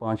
5